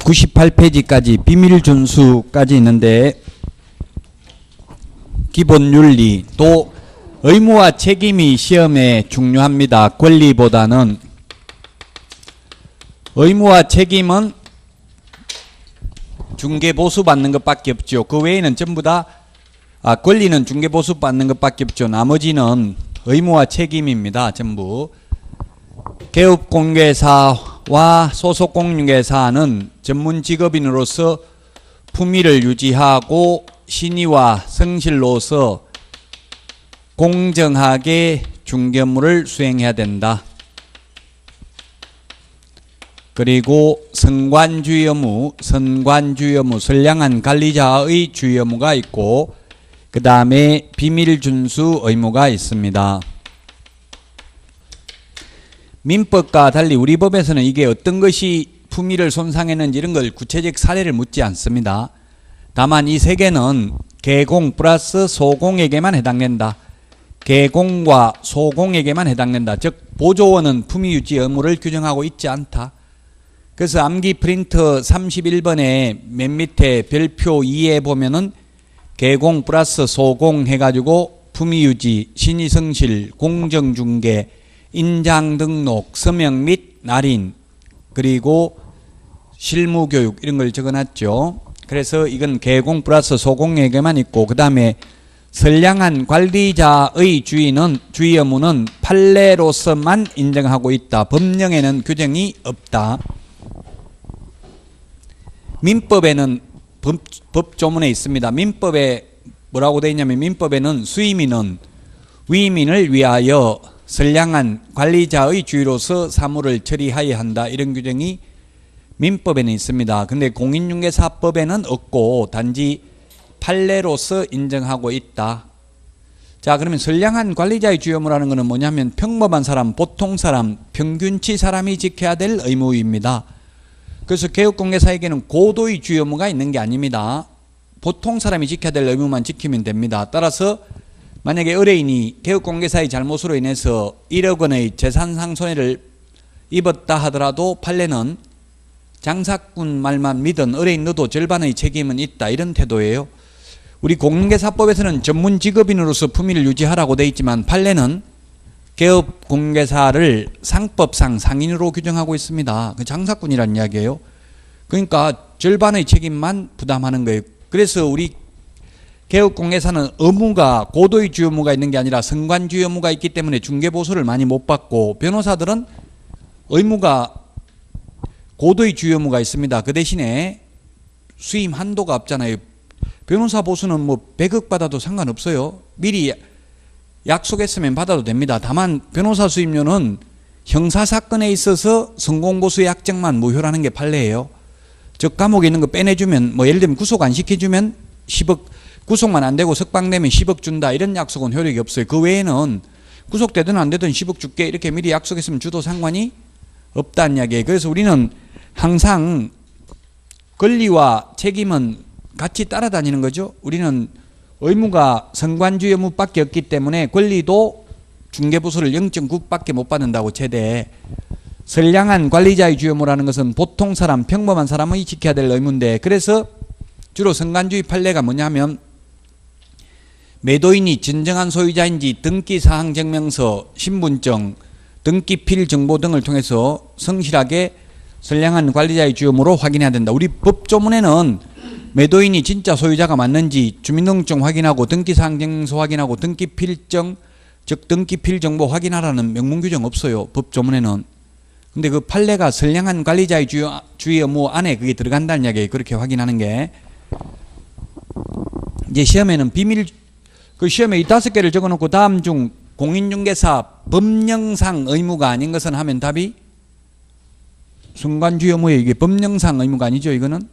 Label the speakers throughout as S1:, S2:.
S1: 98페이지까지 비밀 준수까지 있는데 기본 윤리 또 의무와 책임이 시험에 중요합니다. 권리보다는. 의무와 책임은 중개보수 받는 것밖에 없죠. 그 외에는 전부 다 권리는 중개보수 받는 것밖에 없죠. 나머지는 의무와 책임입니다. 전부. 개업공개사와 소속공인중개사는 전문직업인으로서 품위를 유지하고 신의와 성실로서 공정하게 중개업무를 수행해야 된다. 그리고 선관주의 의무, 선량한 관리자의 주의 의무가 있고 그 다음에 비밀 준수 의무가 있습니다. 민법과 달리 우리 법에서는 이게 어떤 것이 품위를 손상했는지 이런 걸 구체적 사례를 묻지 않습니다. 다만 이 세 개는 개공 플러스 소공에게만 해당된다. 개공과 소공에게만 해당된다. 즉 보조원은 품위 유지 의무를 규정하고 있지 않다. 그래서 암기 프린트 31번에 맨 밑에 별표 2에 보면은 개공 플러스 소공 해가지고 품위 유지, 신의성실, 공정중개, 인장등록, 서명 및 날인, 그리고 실무교육 이런 걸 적어놨죠. 그래서 이건 개공 플러스 소공에게만 있고 그 다음에 선량한 관리자의 주의 의무는 판례로서만 인정하고 있다. 법령에는 규정이 없다. 민법에는 법조문에 있습니다. 민법에 뭐라고 되어 있냐면 민법에는 수의민은 위민을 위하여 선량한 관리자의 주의로서 사무를 처리하여야 한다. 이런 규정이 민법에는 있습니다. 근데 공인중개사법에는 없고 단지 판례로서 인정하고 있다. 자, 그러면 선량한 관리자의 주의 의무라는 것은 뭐냐면 평범한 사람, 보통 사람, 평균치 사람이 지켜야 될 의무입니다. 그래서 개업공개사에게는 고도의 주의 의무가 있는 게 아닙니다. 보통 사람이 지켜야 될 의무만 지키면 됩니다. 따라서 만약에 의뢰인이 개업공개사의 잘못으로 인해서 1억 원의 재산상손해를 입었다 하더라도 판례는 장사꾼 말만 믿은 의뢰인 너도 절반의 책임은 있다. 이런 태도예요. 우리 공인중개사법에서는 전문직업인으로서 품위를 유지하라고 되어 있지만 판례는 개업공개사를 상법상 상인으로 규정하고 있습니다. 그 장사꾼이란 이야기예요. 그러니까 절반의 책임만 부담하는 거예요. 그래서 우리 개업공개사는 의무가 고도의 주의 의무가 있는 게 아니라 선관주의 의무가 있기 때문에 중개보수를 많이 못 받고 변호사들은 의무가 고도의 주의 의무가 있습니다. 그 대신에 수임 한도가 없잖아요. 변호사 보수는 뭐 100억 받아도 상관없어요. 미리 약속했으면 받아도 됩니다. 다만 변호사 수임료는 형사사건에 있어서 성공보수 약정만 무효라는 게 판례예요. 즉 감옥에 있는 거 빼내주면 뭐 예를 들면 구속 안 시켜주면 10억, 구속만 안 되고 석방되면 10억 준다. 이런 약속은 효력이 없어요. 그 외에는 구속되든 안 되든 10억 줄게 이렇게 미리 약속했으면 주도 상관이 없다는 이야기예요. 그래서 우리는 항상 권리와 책임은 같이 따라다니는 거죠. 우리는 의무가 선관주의 의무밖에 없기 때문에 권리도 중개보수를 0.9밖에 못 받는다고 최대. 선량한 관리자의 주의 의무라는 것은 보통 사람, 평범한 사람이 지켜야 될 의무인데 그래서 주로 선관주의 판례가 뭐냐면 매도인이 진정한 소유자인지 등기사항증명서, 신분증, 등기필 정보 등을 통해서 성실하게 선량한 관리자의 주의 의무로 확인해야 된다. 우리 법조문에는 매도인이 진짜 소유자가 맞는지 주민등록증 확인하고 등기사항증명서 확인하고 등기필정, 즉 등기필 정보 확인하라는 명문 규정 없어요. 법조문에는. 근데 그 판례가 선량한 관리자의 주의 의무 안에 그게 들어간다는 이야기예요. 그렇게 확인하는 게. 이제 시험에는 그 시험에 이 5개를 적어놓고 다음 중 공인중개사 법령상 의무가 아닌 것은 하면 답이 순간주의 의무예요. 이게 법령상 의무가 아니죠. 이거는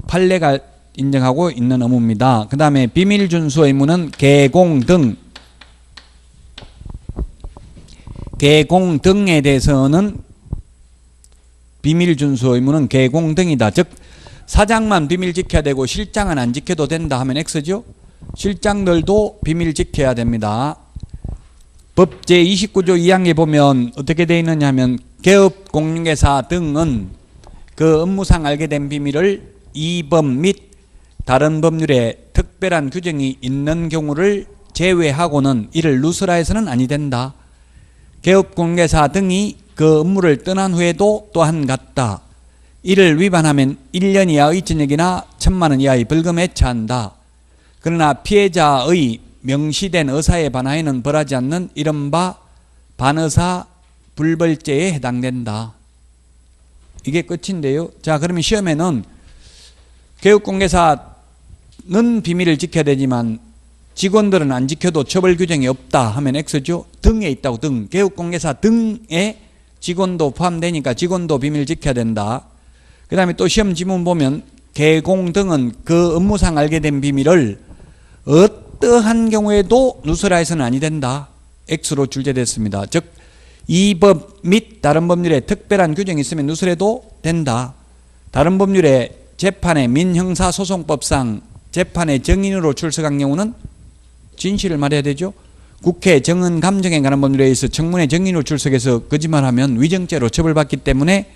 S1: 판례가 인정하고 있는 의무입니다. 그 다음에 비밀준수 의무는 개공 등에 대해서는 비밀준수 의무는 개공 등이다. 즉 사장만 비밀 지켜야 되고 실장은 안 지켜도 된다 하면 X죠. 실장들도 비밀 지켜야 됩니다. 법 제29조 2항에 보면 어떻게 되어 있느냐 하면 개업공인중개사 등은 그 업무상 알게 된 비밀을 이 법 및 다른 법률에 특별한 규정이 있는 경우를 제외하고는 이를 누설라 해서는 아니 된다. 개업공개사 등이 그 업무를 떠난 후에도 또한 같다. 이를 위반하면 1년 이하의 징역이나 1,000만 원 이하의 벌금에 처한다. 그러나 피해자의 명시된 의사에 반하여는 벌하지 않는 이른바 반의사 불벌죄에 해당된다. 이게 끝인데요. 자, 그러면 시험에는 개업공개사는 비밀을 지켜야 되지만 직원들은 안 지켜도 처벌 규정이 없다 하면 X죠. 등에 있다고 등. 개업공개사 등에 직원도 포함되니까 직원도 비밀 지켜야 된다. 그 다음에 또 시험 지문 보면 개공 등은 그 업무상 알게 된 비밀을 어떠한 경우에도 누설라 해서는 아니 된다. X로 출제됐습니다. 즉 이 법 및 다른 법률에 특별한 규정이 있으면 누설해도 된다. 다른 법률에 재판의 민형사소송법상 재판의 증인으로 출석한 경우는 진실을 말해야 되죠. 국회 정언감정에 관한 법률에 의해서 청문회 증인으로 출석해서 거짓말하면 위정죄로 처벌받기 때문에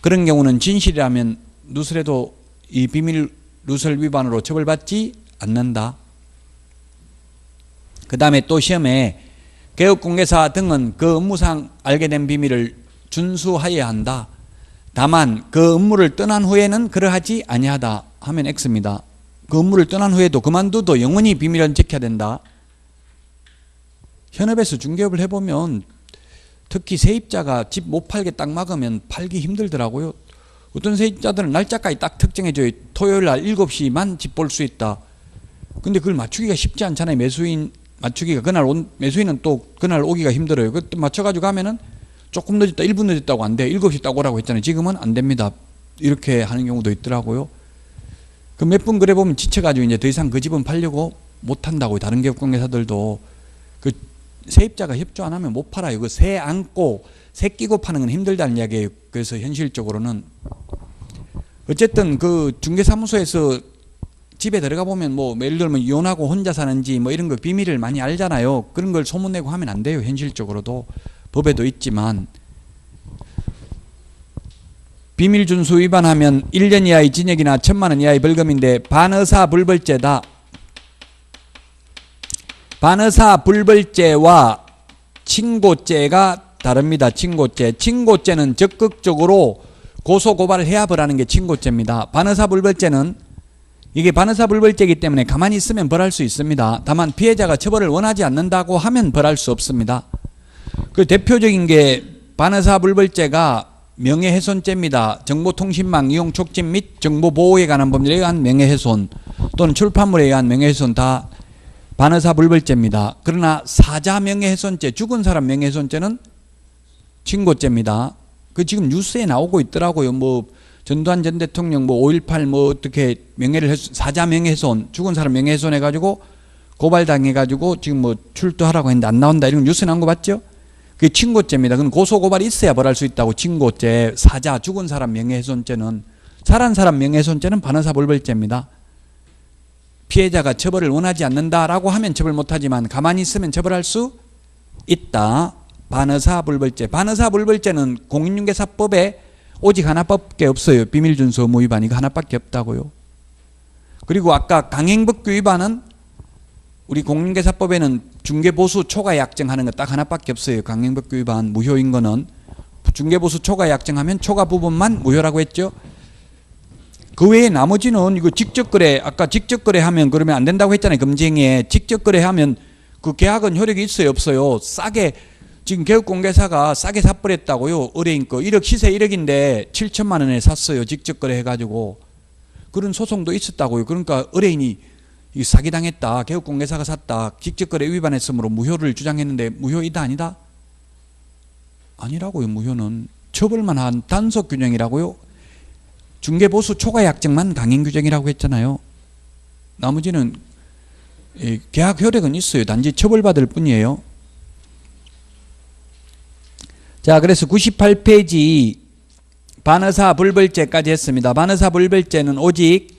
S1: 그런 경우는 진실이라면 누설해도 이 비밀 누설 위반으로 처벌받지 않는다. 그 다음에 또 시험에 개업공개사 등은 그 업무상 알게 된 비밀을 준수하여야 한다. 다만 그 업무를 떠난 후에는 그러하지 아니하다 하면 X입니다. 그 업무를 떠난 후에도 그만둬도 영원히 비밀은 지켜야 된다. 현업에서 중개업을 해보면 특히 세입자가 집 못 팔게 딱 막으면 팔기 힘들더라고요. 어떤 세입자들은 날짜까지 딱 특정해줘요. 토요일 날 7시만 집 볼 수 있다. 근데 그걸 맞추기가 쉽지 않잖아요. 매수인 맞추기가 매수인은 또 그날 오기가 힘들어요. 그때 맞춰가지고 가면은 조금 늦었다 1분 늦었다고 안 돼. 7시 딱 오라고 했잖아요. 지금은 안 됩니다. 이렇게 하는 경우도 있더라고요. 그 몇 분 그래 보면 지쳐가지고 이제 더 이상 그 집은 팔려고 못 한다고요. 다른 개업공개사들도 그 세입자가 협조 안 하면 못 팔아요. 그 새 안고 새 끼고 파는 건 힘들다는 이야기예요. 그래서 현실적으로는 어쨌든 그 중개사무소에서 집에 들어가 보면 뭐 예를 들면 이혼하고 혼자 사는지 뭐 이런 거 비밀을 많이 알잖아요. 그런 걸 소문내고 하면 안 돼요. 현실적으로도 법에도 있지만 비밀 준수 위반하면 1년 이하의 징역이나 1,000만 원 이하의 벌금인데 반의사 불벌죄다. 반의사 불벌죄와 칭고죄가 다릅니다. 칭고죄는 적극적으로 고소고발을 해야 벌하는 게 칭고죄입니다. 반의사 불벌죄는 이게 반의사 불벌죄이기 때문에 가만히 있으면 벌할 수 있습니다. 다만 피해자가 처벌을 원하지 않는다고 하면 벌할 수 없습니다. 그 대표적인 게 반의사 불벌죄가 명예훼손죄입니다. 정보통신망 이용 촉진 및 정보보호에 관한 법률에 의한 명예훼손 또는 출판물에 의한 명예훼손 다 반의사 불벌죄입니다. 그러나 사자 명예훼손죄, 죽은 사람 명예훼손죄는 칭고죄입니다. 그 지금 뉴스에 나오고 있더라고요. 뭐 전두환 전 대통령 뭐 5.18 뭐 어떻게 사자 명예훼손, 죽은 사람 명예훼손 해가지고 고발당해가지고 지금 뭐 출두하라고 했는데 안 나온다 이런 뉴스 나온 거 봤죠? 그게 칭고죄입니다. 그건 고소고발이 있어야 벌할 수 있다고. 칭고죄, 사자, 죽은 사람 명예훼손죄는, 살한 사람 명예훼손죄는 반의사 불벌죄입니다. 피해자가 처벌을 원하지 않는다라고 하면 처벌 못하지만 가만히 있으면 처벌할 수 있다. 반의사 불벌죄. 반의사 불벌죄는 공인중개사법에 오직 하나밖에 없어요. 비밀준수 의무 위반 이거 하나밖에 없다고요. 그리고 아까 강행법규 위반은 우리 공인중개사법에는 중개보수 초과 약정하는 거 딱 하나밖에 없어요. 강행법규 위반 무효인 거는 중개보수 초과 약정하면 초과 부분만 무효라고 했죠. 그 외에 나머지는 이거 직접거래, 아까 직접거래 하면 그러면 안 된다고 했잖아요. 금지행위에 직접거래 하면 그 계약은 효력이 있어요, 없어요? 싸게 지금 개업공개사가 싸게 샀버렸다고요. 의뢰인 거 1억 시세 1억인데 7천만 원에 샀어요. 직접거래 해가지고 그런 소송도 있었다고요. 그러니까 의뢰인이 사기당했다. 개업공개사가 샀다. 직접거래 위반했으므로 무효를 주장했는데 무효이다 아니다? 아니라고요. 무효는 처벌만 한 단속 규정이라고요. 중개보수 초과 약정만 강행 규정이라고 했잖아요. 나머지는 계약 효력은 있어요. 단지 처벌받을 뿐이에요. 자, 그래서 98페이지 반의사 불벌죄까지 했습니다. 반의사 불벌죄는 오직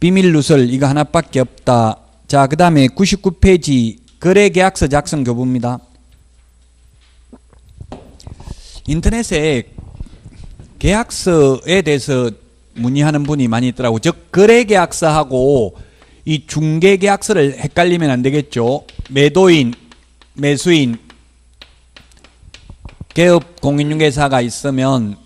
S1: 비밀누설 이거 하나밖에 없다. 자, 그 다음에 99페이지 거래계약서 작성 교부입니다. 인터넷에 계약서에 대해서 문의하는 분이 많이 있더라고요. 즉 거래계약서하고 이 중개계약서를 헷갈리면 안 되겠죠. 매도인, 매수인, 개업 공인중개사가 있으면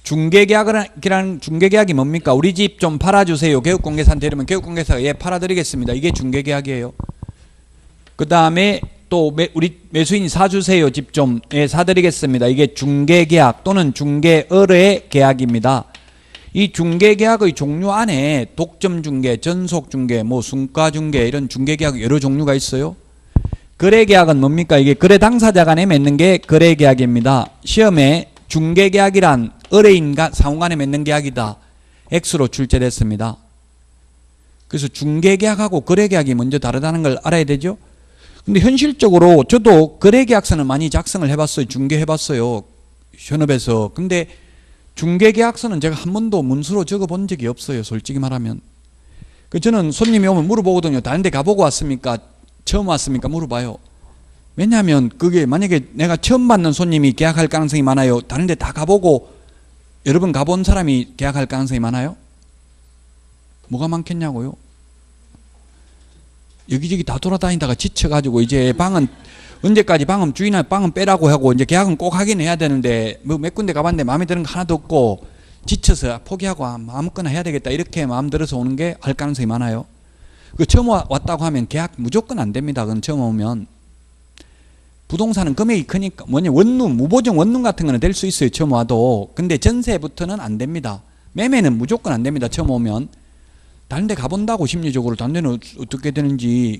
S1: 중개계약이 뭡니까? 우리 집 좀 팔아주세요. 개업공개사한테 이러면 개업공개사가 예 팔아드리겠습니다. 이게 중개계약이에요. 그 다음에 또 우리 매수인이 사주세요. 집 좀 예 사드리겠습니다. 이게 중개계약 또는 중개의뢰 계약입니다. 이 중개계약의 종류 안에 독점중개, 전속중개, 뭐 순가중개 이런 중개계약 여러 종류가 있어요. 거래계약은 뭡니까? 이게 거래 당사자 간에 맺는 게 거래계약입니다. 시험에 중개계약이란 의뢰인과 상호 간에 맺는 계약이다. X로 출제됐습니다. 그래서 중개계약하고 거래계약이 먼저 다르다는 걸 알아야 되죠. 근데 현실적으로 저도 거래계약서는 많이 작성을 해봤어요. 중개해봤어요. 현업에서. 근데 중개계약서는 제가 한 번도 문서로 적어본 적이 없어요. 솔직히 말하면. 저는 손님이 오면 물어보거든요. 다른 데 가보고 왔습니까? 처음 왔습니까? 물어봐요. 왜냐하면 그게 만약에 내가 처음 받는 손님이 계약할 가능성이 많아요. 다른 데 다 가보고 여러 번 가본 사람이 계약할 가능성이 많아요? 뭐가 많겠냐고요? 여기저기 다 돌아다니다가 지쳐가지고 이제 방은 언제까지 방은 주인한테 방은 빼라고 하고 이제 계약은 꼭 하긴 해야 되는데 뭐 몇 군데 가봤는데 마음에 드는 거 하나도 없고 지쳐서 포기하고 아무거나 해야 되겠다 이렇게 마음 들어서 오는 게 할 가능성이 많아요. 그 처음 왔다고 하면 계약 무조건 안 됩니다. 그건 처음 오면. 부동산은 금액이 크니까 뭐냐 원룸 무보증 원룸 같은 거는 될 수 있어요. 처음 와도. 근데 전세부터는 안 됩니다. 매매는 무조건 안 됩니다. 처음 오면. 다른 데 가본다고 심리적으로 다른 데는 어떻게 되는지.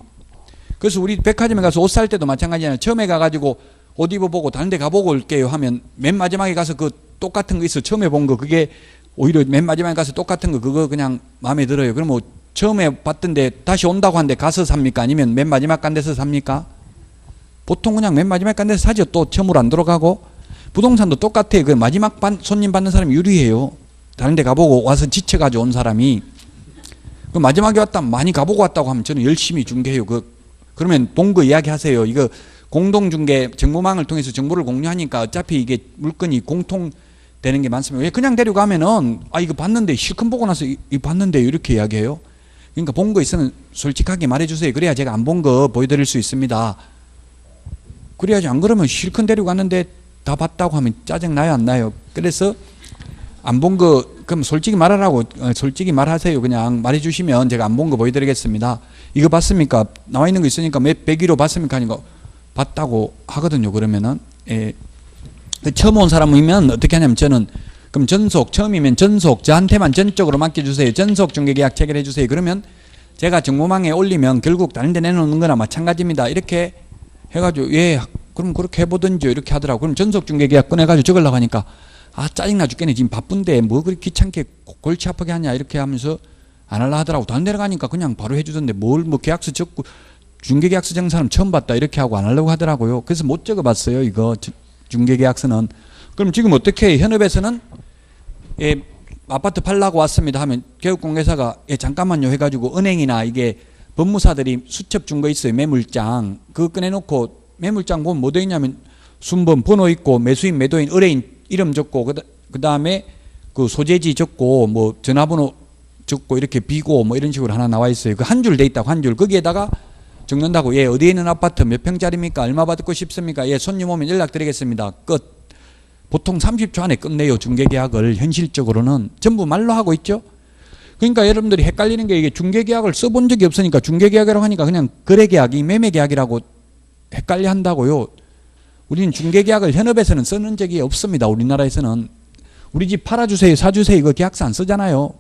S1: 그래서 우리 백화점에 가서 옷 살 때도 마찬가지잖아요. 처음에 가가지고 옷 입어보고 다른 데 가보고 올게요 하면 맨 마지막에 가서 그 똑같은 거 있어. 처음에 본 거 그게 오히려 맨 마지막에 가서 똑같은 거 그거 그냥 마음에 들어요. 그럼 뭐 처음에 봤던데 다시 온다고 하는데 가서 삽니까? 아니면 맨 마지막 간 데서 삽니까? 보통 그냥 맨 마지막 간 데서 사죠. 또 처음으로 안 들어가고. 부동산도 똑같아요. 그 마지막 손님 받는 사람이 유리해요. 다른 데 가보고 와서 지쳐가지고 온 사람이. 그 마지막에 왔다 많이 가보고 왔다고 하면 저는 열심히 중개해요. 그러면 본 거 이야기하세요. 이거 공동중개 정보망을 통해서 정보를 공유하니까 어차피 이게 물건이 공통되는 게 많습니다. 왜 그냥 데려가면은 이거 봤는데 실컷 보고 나서 이거 봤는데 이렇게 이야기해요. 그러니까 본 거 있으면 솔직하게 말해주세요. 그래야 제가 안 본 거 보여드릴 수 있습니다. 그래야지. 안 그러면 실컷 데려갔는데 다 봤다고 하면 짜증나요 안 나요? 그래서 안 본 거 그럼 솔직히 말하라고. 솔직히 말하세요. 그냥 말해주시면 제가 안 본 거 보여드리겠습니다. 이거 봤습니까? 나와 있는 거 있으니까 몇 100위로 봤습니까? 하니까 봤다고 하거든요. 그러면은 처음 온 사람이면 어떻게 하냐면 저는 그럼 처음이면 저한테만 전적으로 맡겨주세요. 전속 중개계약 체결해 주세요. 그러면 제가 정보망에 올리면 결국 다른 데 내놓는 거나 마찬가지입니다. 이렇게 해가지고 예 그럼 그렇게 해보든지 이렇게 하더라고. 그럼 전속 중개계약 꺼내가지고 적으려고 하니까 짜증나 죽겠네. 지금 바쁜데 뭐 그렇게 귀찮게 골치 아프게 하냐 이렇게 하면서 안 하려 하더라고. 다른 데로 가니까 그냥 바로 해주던데 뭘 뭐 계약서 적고 중개계약서 적은 사람 처음 봤다 이렇게 하고 안 하려고 하더라고요. 그래서 못 적어봤어요. 이거 중개계약서는. 그럼 지금 어떻게 해요? 현업에서는 아파트 팔라고 왔습니다 하면 개업공개사가 잠깐만요 해가지고 은행이나 이게 법무사들이 수첩 준 거 있어요. 매물장 그거 꺼내놓고 매물장 보면 뭐 되어 있냐면 순번 번호 있고 매수인 매도인 의뢰인 이름 적고 그 다음에 그 소재지 적고 뭐 전화번호 적고 이렇게 비고 뭐 이런 식으로 하나 나와 있어요. 그 한 줄 돼 있다고 한 줄. 거기에다가 적는다고. 예 어디에 있는 아파트 몇 평짜리입니까? 얼마 받고 싶습니까? 예 손님 오면 연락드리겠습니다. 끝. 보통 30초 안에 끝내요. 중개계약을. 현실적으로는 전부 말로 하고 있죠. 그러니까 여러분들이 헷갈리는 게 이게 중개계약을 써본 적이 없으니까 중개계약이라고 하니까 그냥 거래계약이 매매계약이라고 헷갈려 한다고요. 우리는 중개계약을 현업에서는 쓰는 적이 없습니다. 우리나라에서는. 우리 집 팔아주세요 사주세요 이거 계약서 안 쓰잖아요.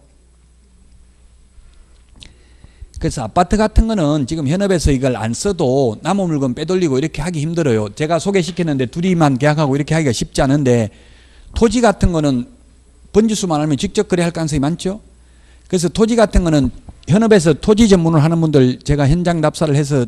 S1: 그래서 아파트 같은 거는 지금 현업에서 이걸 안 써도 남은 물건 빼돌리고 이렇게 하기 힘들어요. 제가 소개시켰는데 둘이만 계약하고 이렇게 하기가 쉽지 않은데 토지 같은 거는 번지수만 알면 직접 거래할 가능성이 많죠. 그래서 토지 같은 거는 현업에서 토지 전문을 하는 분들 제가 현장 답사를 해서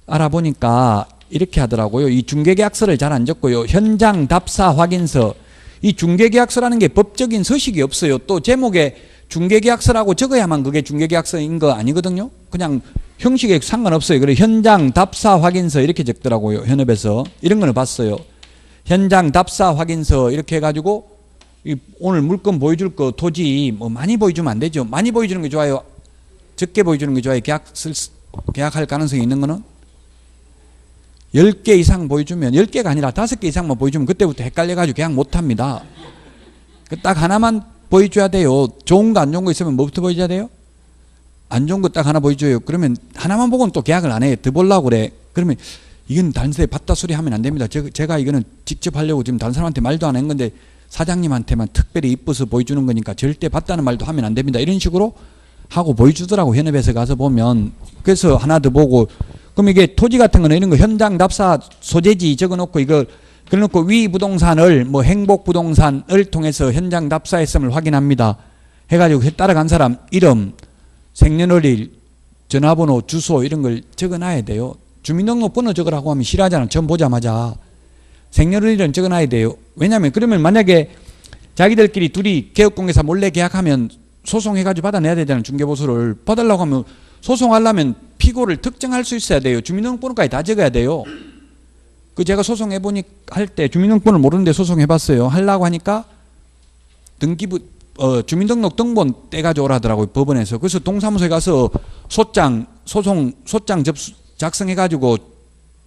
S1: 알아보니까 이렇게 하더라고요. 이 중개계약서를 잘 안 적고요. 현장 답사 확인서. 이 중개계약서라는 게 법적인 서식이 없어요. 또 제목에 중개계약서라고 적어야만 그게 중개계약서인 거 아니거든요. 그냥 형식에 상관없어요. 그래 현장 답사 확인서 이렇게 적더라고요. 현업에서. 이런 거는 봤어요. 현장 답사 확인서 이렇게 해가지고 오늘 물건 보여줄 거 토지 뭐 많이 보여주면 안 되죠. 많이 보여주는 게 좋아요. 적게 보여주는 게 좋아요. 계약할 가능성이 있는 거는 10개 이상 보여주면 10개가 아니라 5개 이상만 보여주면 그때부터 헷갈려가지고 계약 못합니다. 딱 하나만 보여줘야 돼요. 좋은 거 안 좋은 거 있으면 뭐부터 보여줘야 돼요? 안 좋은 거 딱 하나 보여줘요. 그러면 하나만 보고는 또 계약을 안 해요. 더 보려고 그래. 그러면 이건 다른 사람이 봤다 소리 하면 안 됩니다. 제가 이거는 직접 하려고 지금 다른 사람한테 말도 안 한 건데 사장님한테만 특별히 이뻐서 보여주는 거니까 절대 봤다는 말도 하면 안 됩니다. 이런 식으로 하고 보여주더라고. 현업에서 가서 보면. 그래서 하나 더 보고 그럼 이게 토지 같은 거는 이런 거 현장 답사 소재지 적어놓고 이걸 그래놓고 위 부동산을 뭐 행복 부동산을 통해서 현장 답사했음을 확인합니다. 해가지고 따라간 사람 이름, 생년월일, 전화번호, 주소 이런 걸 적어놔야 돼요. 주민등록번호 적으라고 하면 싫어하잖아. 처음 보자마자. 생년월일은 적어놔야 돼요. 왜냐하면 그러면 만약에 자기들끼리 둘이 개업공개사 몰래 계약하면 소송해가지고 받아내야 되잖아요. 중개보수를 받으려고 하면 소송하려면 피고를 특정할 수 있어야 돼요. 주민등록번호까지 다 적어야 돼요. 제가 소송해보니 할 때 주민등록번호를 모르는데 소송해봤어요. 하려고 하니까 주민등록 등본 떼가지고 오라더라고요. 법원에서. 그래서 동사무소에 가서 소장 작성해가지고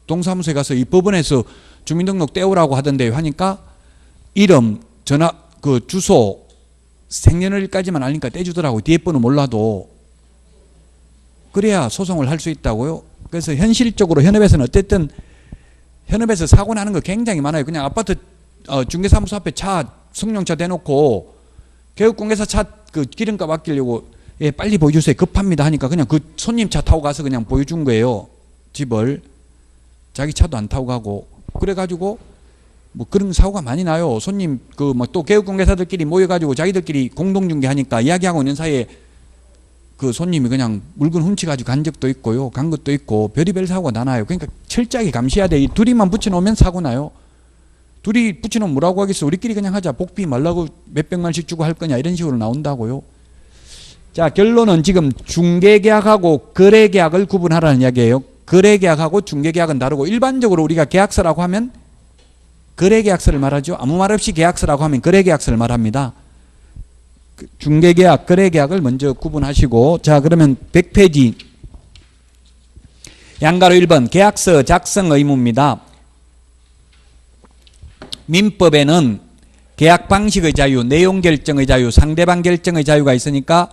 S1: 동사무소에 가서 이 법원에서 주민등록 떼오라고 하던데요. 하니까 이름, 전화, 주소, 생년월일까지만 알니까 떼주더라고요. 뒤에 번호 몰라도. 그래야 소송을 할 수 있다고요. 그래서 현실적으로 현업에서는 어쨌든 현업에서 사고 나는 거 굉장히 많아요. 그냥 아파트 중개사무소 앞에 차 승용차 대놓고 개업공개사 차 기름값 아끼려고 빨리 보여주세요. 급합니다 하니까 그냥 손님 차 타고 가서 그냥 보여준 거예요. 집을. 자기 차도 안 타고 가고. 그래가지고 뭐 그런 사고가 많이 나요. 손님 또 개업공개사들끼리 모여가지고 자기들끼리 공동중개하니까 이야기하고 있는 사이에 손님이 그냥 물건 훔쳐가지고 간 적도 있고요. 간 것도 있고 별의별 사고가 나나요. 그러니까 철저하게 감시해야 돼. 이 둘이만 붙여놓으면 사고 나요. 둘이 붙여놓으면 뭐라고 하겠어. 우리끼리 그냥 하자. 복비 말라고 몇백만씩 주고 할 거냐 이런 식으로 나온다고요. 자, 결론은 지금 중개계약하고 거래계약을 구분하라는 이야기예요. 거래계약하고 중개계약은 다르고 일반적으로 우리가 계약서라고 하면 거래계약서를 말하죠. 아무 말 없이 계약서라고 하면 거래계약서를 말합니다. 중개계약, 거래계약을 먼저 구분하시고 자 그러면 100페이지 양가로 1번 계약서 작성 의무입니다. 민법에는 계약 방식의 자유, 내용 결정의 자유, 상대방 결정의 자유가 있으니까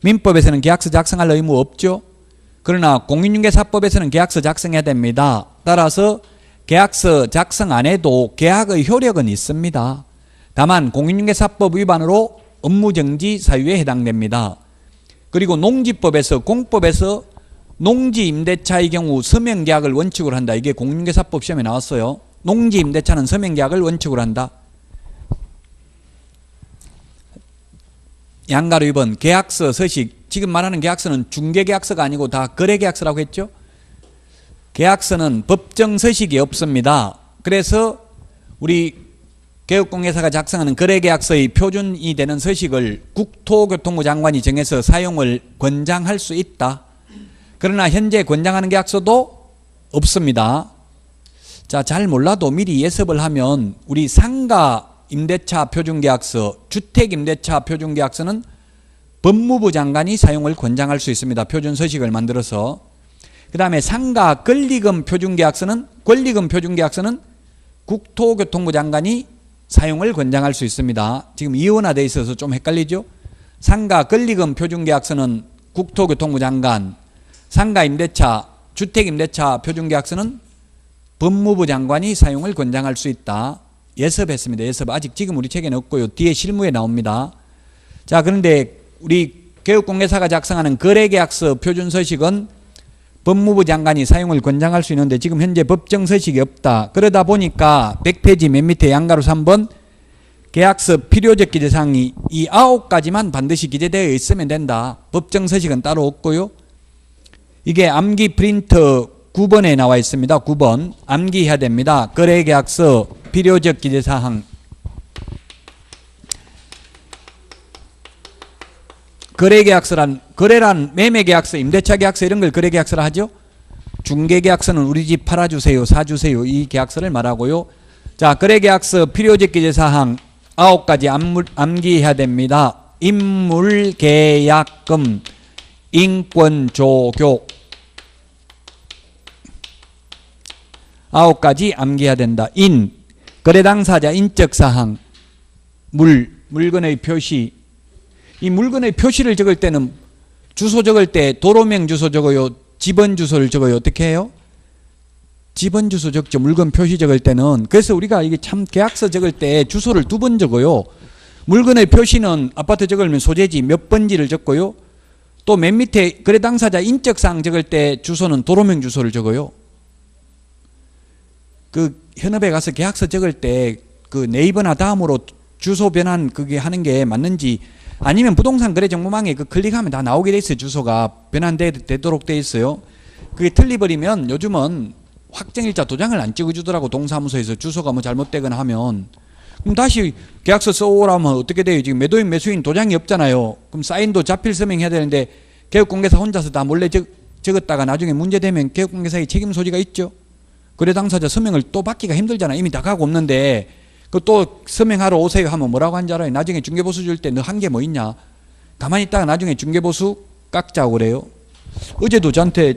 S1: 민법에서는 계약서 작성할 의무 없죠. 그러나 공인중개사법에서는 계약서 작성해야 됩니다. 따라서 계약서 작성 안 해도 계약의 효력은 있습니다. 다만 공인중개사법 위반으로 업무정지 사유에 해당됩니다. 그리고 농지법에서 공법에서 농지임대차의 경우 서명계약을 원칙으로 한다. 이게 공인중개사법 시험에 나왔어요. 농지임대차는 서명계약을 원칙으로 한다. 양가로 2번 계약서 서식. 지금 말하는 계약서는 중개계약서가 아니고 다 거래계약서라고 했죠. 계약서는 법정 서식이 없습니다. 그래서 우리 개업공개사가 작성하는 거래계약서의 표준이 되는 서식을 국토교통부 장관이 정해서 사용을 권장할 수 있다. 그러나 현재 권장하는 계약서도 없습니다. 자, 잘 몰라도 미리 예습을 하면 우리 상가 임대차 표준계약서, 주택임대차 표준계약서는 법무부 장관이 사용을 권장할 수 있습니다. 표준 서식을 만들어서. 그 다음에 상가 권리금 표준계약서는 국토교통부 장관이 사용을 권장할 수 있습니다. 지금 이원화되어 있어서 좀 헷갈리죠? 상가 권리금 표준계약서는 국토교통부 장관, 상가 임대차, 주택임대차 표준계약서는 법무부 장관이 사용을 권장할 수 있다. 예습했습니다. 예습. 아직 지금 우리 책에는 없고요. 뒤에 실무에 나옵니다. 자, 그런데 우리 개업공개사가 작성하는 거래계약서 표준서식은 법무부 장관이 사용을 권장할 수 있는데 지금 현재 법정 서식이 없다. 그러다 보니까 100페이지 맨 밑에 양가로 3번 계약서 필요적 기재사항이 이 9가지만 반드시 기재되어 있으면 된다. 법정 서식은 따로 없고요. 이게 암기 프린터 9번에 나와 있습니다. 9번 암기해야 됩니다. 거래계약서 필요적 기재사항. 거래란 매매계약서, 임대차계약서 이런 걸 거래계약서라 하죠. 중개계약서는 우리 집 팔아주세요, 사주세요 이 계약서를 말하고요. 자, 거래계약서 필요제기제사항 9가지 암기해야 됩니다. 인물계약금, 인권조교 9가지 암기해야 된다. 거래당사자 인적사항, 물건의 표시. 이 물건의 표시를 적을 때는 주소 적을 때 도로명 주소 적어요? 집원 주소를 적어요? 어떻게 해요? 집원 주소 적죠. 물건 표시 적을 때는. 그래서 우리가 이게 참 계약서 적을 때 주소를 2번 적어요. 물건의 표시는 아파트 적으면 소재지 몇 번지를 적고요. 또 맨 밑에 거래 당사자 인적사항 적을 때 주소는 도로명 주소를 적어요. 그 현업에 가서 계약서 적을 때 그 네이버나 다음으로 주소 변환 그게 하는 게 맞는지, 아니면 부동산 거래 정보망에 그 클릭하면 다 나오게 돼 있어요. 주소가 변환되도록 돼 있어요. 그게 틀리버리면 요즘은 확정일자 도장을 안 찍어주더라고. 동사무소에서 주소가 뭐 잘못되거나 하면. 그럼 다시 계약서 써오라면 어떻게 돼요? 지금 매도인 매수인 도장이 없잖아요. 그럼 사인도 자필 서명해야 되는데 개업공개사 혼자서 다 몰래 적었다가 나중에 문제되면 개업공개사의 책임 소지가 있죠. 거래 당사자 서명을 또 받기가 힘들잖아. 이미 다 가고 없는데 그 또 서명하러 오세요 하면 뭐라고 한지 알아요? 나중에 중개보수 줄 때 너 한 게 뭐 있냐? 가만히 있다가 나중에 중개보수 깎자고 그래요. 어제도 저한테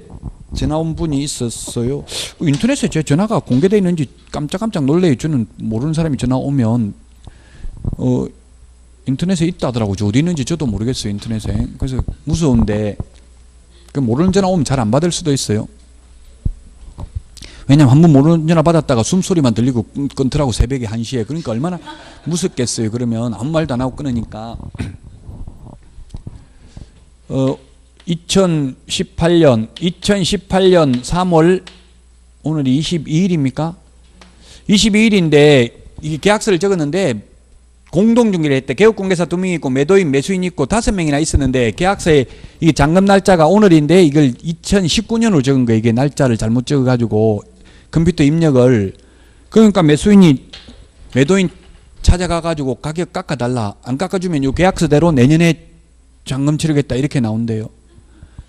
S1: 전화 온 분이 있었어요. 인터넷에 제 전화가 공개되어 있는지 깜짝깜짝 놀래요. 저는 모르는 사람이 전화 오면 인터넷에 있다 하더라고요. 어디 있는지 저도 모르겠어요. 인터넷에. 그래서 무서운데 그 모르는 전화 오면 잘 안 받을 수도 있어요. 왜냐면 한 번 모르는 전화 받았다가 숨소리만 들리고 끊더라고. 새벽에 1시에. 그러니까 얼마나 무섭겠어요. 그러면 아무 말도 안 하고 끊으니까. 2018년 3월 오늘이 22일입니까? 22일인데 이게 계약서를 적었는데 공동중개를 했대. 개업공개사 2명이 있고 매도인 매수인 있고 5명이나 있었는데 계약서에 이게 잔금 날짜가 오늘인데 이걸 2019년으로 적은 거예요. 이게 날짜를 잘못 적어가지고 컴퓨터 입력을. 그러니까 매수인이 매도인 찾아가가지고 가격 깎아달라. 안 깎아주면 이 계약서대로 내년에 잔금 치르겠다 이렇게 나온대요.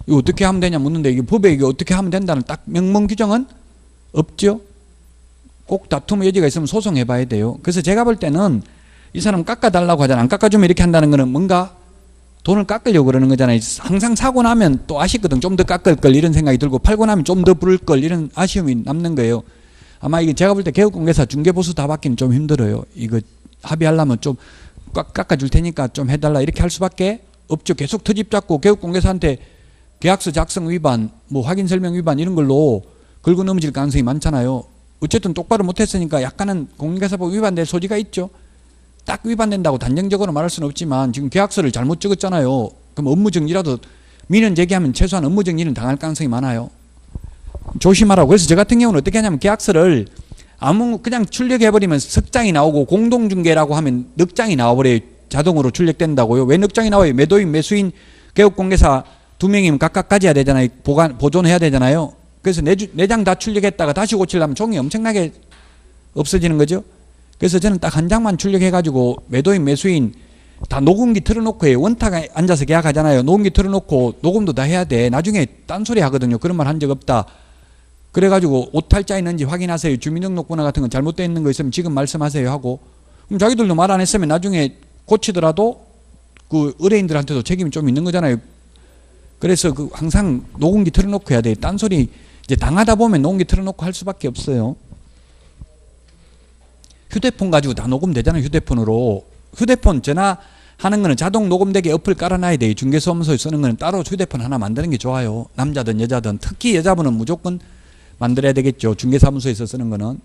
S1: 이거 어떻게 하면 되냐 묻는데 이게 법에 이게 어떻게 하면 된다는 딱 명문 규정은 없죠. 꼭 다툼의 여지가 있으면 소송해 봐야 돼요. 그래서 제가 볼 때는 이 사람 깎아달라고 하잖아. 안 깎아주면 이렇게 한다는 거는 뭔가 돈을 깎으려고 그러는 거잖아요. 항상 사고 나면 또 아쉽거든. 좀 더 깎을 걸 이런 생각이 들고, 팔고 나면 좀 더 부를 걸 이런 아쉬움이 남는 거예요. 아마 이게 제가 볼 때 개업공개사 중개보수 다 받기는 좀 힘들어요. 이거 합의하려면 좀 깎아줄 테니까 좀 해달라 이렇게 할 수밖에 없죠. 계속 터집 잡고 개업공개사한테 계약서 작성 위반, 뭐 확인 설명 위반 이런 걸로 긁어 넘어질 가능성이 많잖아요. 어쨌든 똑바로 못했으니까 약간은 공인중개사법 위반될 소지가 있죠. 딱 위반된다고 단정적으로 말할 수는 없지만 지금 계약서를 잘못 적었잖아요. 그럼 업무정지라도 민원 제기하면 최소한 업무정지는 당할 가능성이 많아요. 조심하라고. 그래서 저 같은 경우는 어떻게 하냐면 계약서를 그냥 출력해버리면 석장이 나오고 공동중개라고 하면 넉장이 나와버려요. 자동으로 출력된다고요. 왜 넉장이 나와요? 매도인 매수인 개업공개사 2명이면 각각 가져야 되잖아요. 보존해야 되잖아요. 그래서 4장 다 출력했다가 다시 고치려면 종이 엄청나게 없어지는 거죠. 그래서 저는 딱 한 장만 출력해가지고 매도인 매수인 다 녹음기 틀어놓고 해요. 원탁에 앉아서 계약하잖아요. 녹음기 틀어놓고 녹음도 다 해야 돼. 나중에 딴소리 하거든요. 그런 말 한 적 없다. 그래가지고 오탈자 있는지 확인하세요. 주민등록번호 같은 건 잘못되어 있는 거 있으면 지금 말씀하세요 하고, 그럼 자기들도 말 안 했으면 나중에 고치더라도 그 의뢰인들한테도 책임이 좀 있는 거잖아요. 그래서 그 항상 녹음기 틀어놓고 해야 돼. 딴소리 이제 당하다 보면 녹음기 틀어놓고 할 수밖에 없어요. 휴대폰 가지고 다 녹음되잖아요. 휴대폰으로. 휴대폰 전화하는 거는 자동 녹음되게 어플 깔아놔야 돼요. 중개사무소에 쓰는 거는 따로 휴대폰 하나 만드는 게 좋아요. 남자든 여자든. 특히 여자분은 무조건 만들어야 되겠죠. 중개사무소에서 쓰는 거는.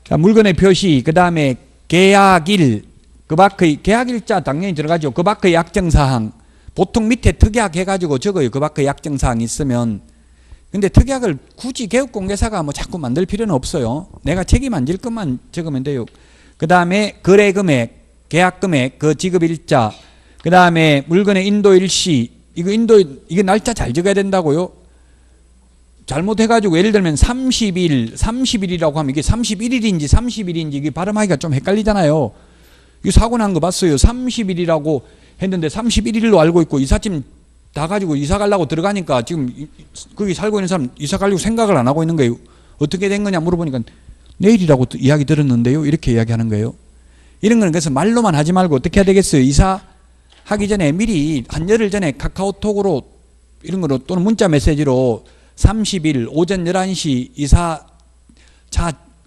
S1: 자, 물건의 표시, 그 다음에 계약일, 그 밖의 계약일자 당연히 들어가죠. 그 밖의 약정사항. 보통 밑에 특약 해가지고 적어요. 그 밖의 약정사항이 있으면. 근데 특약을 굳이 개업공개사가 뭐 자꾸 만들 필요는 없어요. 내가 책임 안 질 것만 적으면 돼요. 그 다음에 거래금액, 계약금액, 그 지급일자, 그 다음에 물건의 인도일시, 이거 날짜 잘 적어야 된다고요. 잘못해가지고 예를 들면 30일이라고 하면 이게 31일인지 30일인지 이게 발음하기가 좀 헷갈리잖아요. 이거 사고 난 거 봤어요. 30일이라고 했는데 31일로 알고 있고 이삿짐 다 가지고 이사 가려고 들어가니까 지금 거기 살고 있는 사람 이사 가려고 생각을 안 하고 있는 거예요. 어떻게 된 거냐 물어보니까 내일이라고 이야기 들었는데요. 이렇게 이야기하는 거예요. 이런 거는 그래서 말로만 하지 말고 어떻게 해야 되겠어요? 이사하기 전에 미리 한 열흘 전에 카카오톡으로 이런 거로 또는 문자 메시지로 30일 오전 11시 이사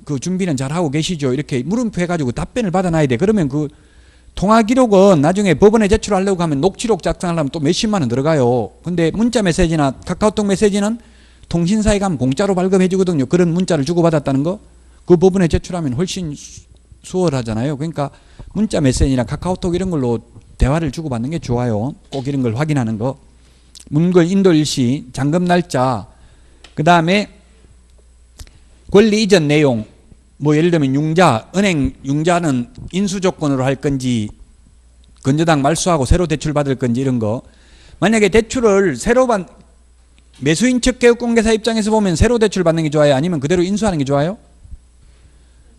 S1: 그 준비는 잘 하고 계시죠? 이렇게 물음표 해가지고 답변을 받아놔야 돼. 그러면 그 통화 기록은 나중에 법원에 제출하려고 하면 녹취록 작성하려면 또 몇십만 원 들어가요. 근데 문자 메시지나 카카오톡 메시지는 통신사에 가면 공짜로 발급해 주거든요. 그런 문자를 주고받았다는 거. 그 법원에 제출하면 훨씬 수월하잖아요. 그러니까 문자 메시지나 카카오톡 이런 걸로 대화를 주고받는 게 좋아요. 꼭 이런 걸 확인하는 거. 문건 인도 일시, 잔금 날짜, 그 다음에 권리 이전 내용, 뭐 예를 들면 융자, 은행 융자는 인수 조건으로 할 건지 건저당 말소하고 새로 대출 받을 건지 이런 거. 만약에 대출을 매수인 측 개업공개사 입장에서 보면 새로 대출 받는 게 좋아요? 아니면 그대로 인수하는 게 좋아요?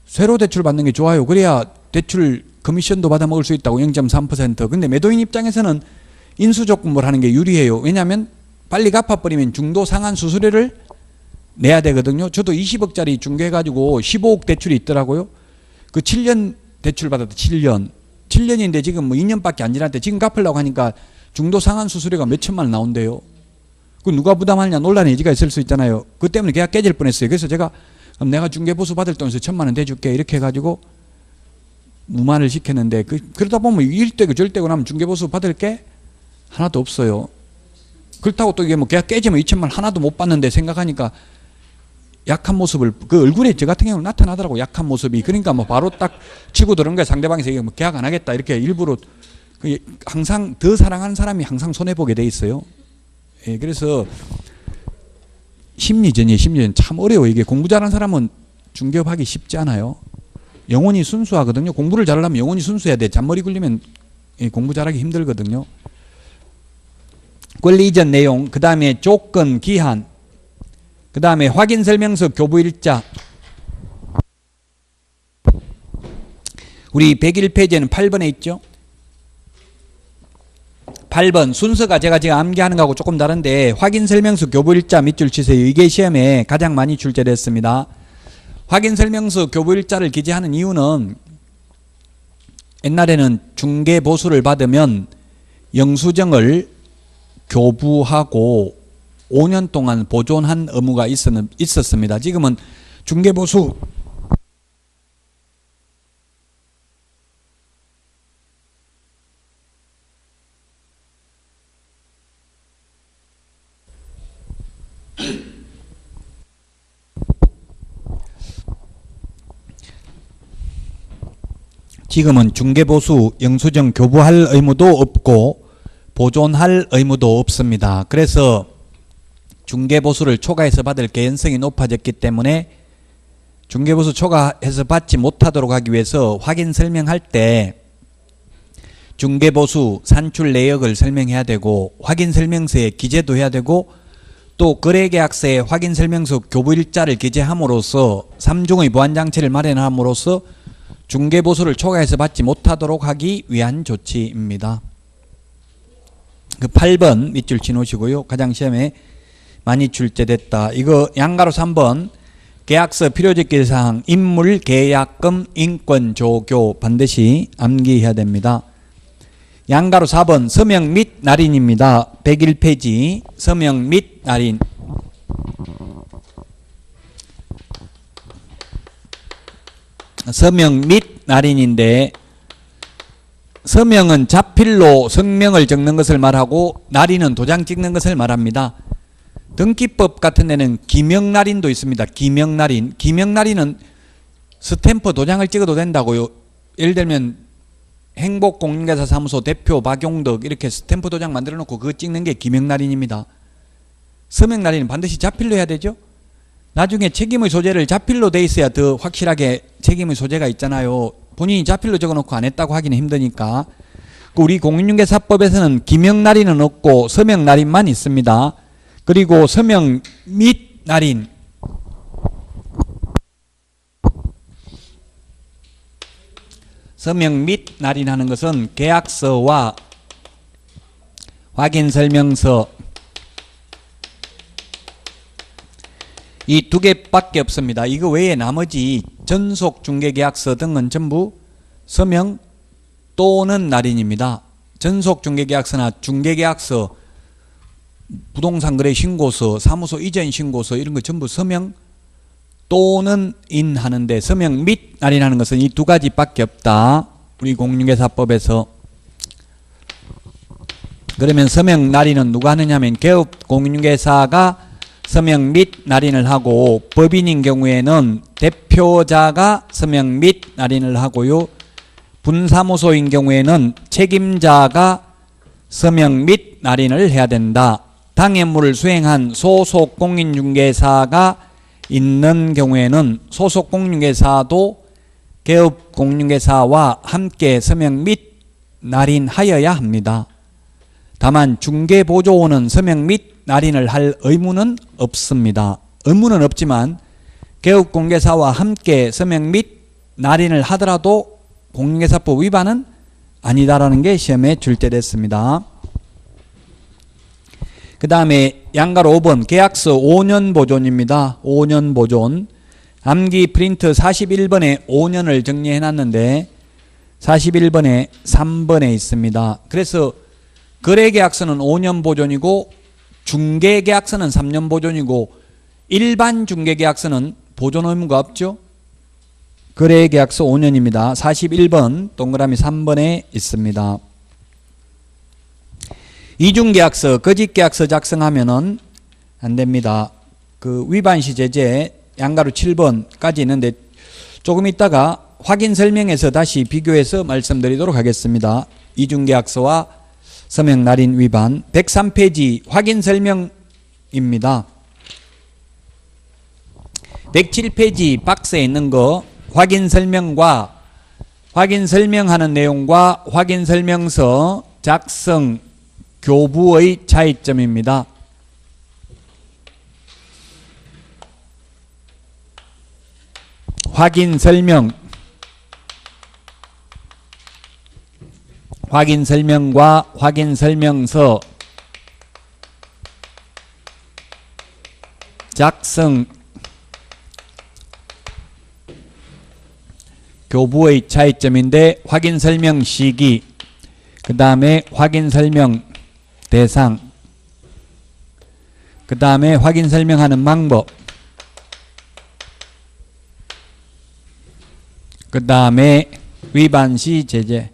S1: 새로 대출 받는 게 좋아요. 그래야 대출 커미션도 받아 먹을 수 있다고 0.3%. 근데 매도인 입장에서는 인수 조건을 하는 게 유리해요. 왜냐하면 빨리 갚아버리면 중도 상환 수수료를 내야 되거든요. 저도 20억짜리 중개해가지고 15억 대출이 있더라고요. 그 7년 대출 받았다. 7년인데 지금 뭐 2년밖에 안 지났는데 지금 갚으려고 하니까 중도 상환 수수료가 몇 천만 원 나온대요. 그 누가 부담하느냐 논란의 여지가 있을 수 있잖아요. 그 때문에 계약 깨질 뻔했어요. 그래서 제가 그럼 내가 중개보수 받을 돈에서 1,000만 원 대줄게 이렇게 해가지고 무마를 시켰는데 그러다 보면 일대고 절대고 나면 중개보수 받을 게 하나도 없어요. 그렇다고 또 이게 뭐 계약 깨지면 2,000만 원 하나도 못 받는데 생각하니까 약한 모습을 그 얼굴에 저 같은 경우는 나타나더라고. 약한 모습이. 그러니까 뭐 바로 딱 치고 들은 거야. 상대방에서 뭐 계약 안 하겠다 이렇게 일부러. 항상 더 사랑하는 사람이 항상 손해보게 돼 있어요. 예, 그래서 심리전 참 어려워. 이게 공부 잘하는 사람은 중개업하기 쉽지 않아요. 영혼이 순수하거든요. 공부를 잘하려면 영혼이 순수해야 돼. 잔머리 굴리면 공부 잘하기 힘들거든요. 권리 이전 내용, 그 다음에 조건, 기한, 그 다음에 확인설명서 교부일자. 우리 101페이지에는 8번에 있죠. 8번 순서가 제가 지금 암기하는 거하고 조금 다른데 확인설명서 교부일자 밑줄 치세요. 이게 시험에 가장 많이 출제됐습니다. 확인설명서 교부일자를 기재하는 이유는 옛날에는 중개보수를 받으면 영수증을 교부하고 5년 동안 보존한 의무가 있었습니다. 지금은 중개보수 지금은 중개보수 영수증 교부할 의무도 없고 보존할 의무도 없습니다. 그래서 중개보수를 초과해서 받을 개연성이 높아졌기 때문에 중개보수 초과해서 받지 못하도록 하기 위해서 확인 설명할 때 중개보수 산출 내역을 설명해야 되고 확인 설명서에 기재도 해야 되고 또 거래계약서에 확인 설명서 교부일자를 기재함으로써 3중의 보완장치를 마련함으로써 중개보수를 초과해서 받지 못하도록 하기 위한 조치입니다. 그 8번 밑줄 치놓으시고요. 가장 시험에 많이 출제됐다. 이거 양가로 3번 계약서 필요적기사항 인물 계약금 인권 조교 반드시 암기해야 됩니다. 양가로 4번 서명 및 날인입니다. 101페이지 서명 및 날인. 서명 및 날인인데 서명은 자필로 성명을 적는 것을 말하고 날인은 도장 찍는 것을 말합니다. 등기법 같은 데는 기명날인도 있습니다. 기명날인. 기명날인은 스탬프 도장을 찍어도 된다고요. 예를 들면 행복공인중개사 사무소 대표 박용덕 이렇게 스탬프 도장 만들어 놓고 그거 찍는 게 기명날인입니다. 서명날인은 반드시 자필로 해야 되죠. 나중에 책임의 소재를 자필로 돼 있어야 더 확실하게 책임의 소재가 있잖아요. 본인이 자필로 적어놓고 안 했다고 하기는 힘드니까. 우리 공인중개사법에서는 기명날인은 없고 서명날인만 있습니다. 그리고 서명 및 날인. 서명 및 날인하는 것은 계약서와 확인설명서, 이 두 개밖에 없습니다. 이거 외에 나머지 전속 중개계약서 등은 전부 서명 또는 날인입니다. 전속 중개계약서나 중개계약서, 부동산 거래 신고서, 사무소 이전 신고서 이런 거 전부 서명 또는 인하는데 서명 및 날인하는 것은 이 두 가지밖에 없다. 우리 공인중개사법에서. 그러면 서명 날인은 누가 하느냐면 개업 공인중개사가 서명 및 날인을 하고, 법인인 경우에는 대표자가 서명 및 날인을 하고요. 분사무소인 경우에는 책임자가 서명 및 날인을 해야 된다. 당해물을 수행한 소속 공인중개사가 있는 경우에는 소속 공인중개사도 개업 공인중개사와 함께 서명 및 날인하여야 합니다. 다만 중개보조원은 서명 및 날인을 할 의무는 없습니다. 의무는 없지만 개업공개사와 함께 서명 및 날인을 하더라도 공인중개사법 위반은 아니다라는 게 시험에 출제됐습니다. 그 다음에 양가로 5번 계약서 5년 보존입니다. 5년 보존. 암기 프린트 41번에 5년을 정리해 놨는데 41번에 3번에 있습니다. 그래서 거래계약서는 5년 보존이고 중개계약서는 3년 보존이고 일반 중개계약서는 보존 의무가 없죠. 거래계약서 5년입니다. 41번 동그라미 3번에 있습니다. 이중계약서, 거짓계약서 작성하면은 안 됩니다. 그 위반시 제재 양가로 7번까지 있는데 조금 있다가 확인 설명에서 다시 비교해서 말씀드리도록 하겠습니다. 이중계약서와 서명 날인 위반. 103페이지 확인 설명입니다. 107페이지 박스에 있는 거 확인 설명과 확인 설명하는 내용과 확인 설명서 작성 교부의 차이점입니다. 확인 설명, 확인 설명과 확인 설명서 작성 교부의 차이점인데 확인 설명 시기, 그 다음에 확인 설명 대상, 그 다음에 확인 설명하는 방법, 그 다음에 위반시 제재.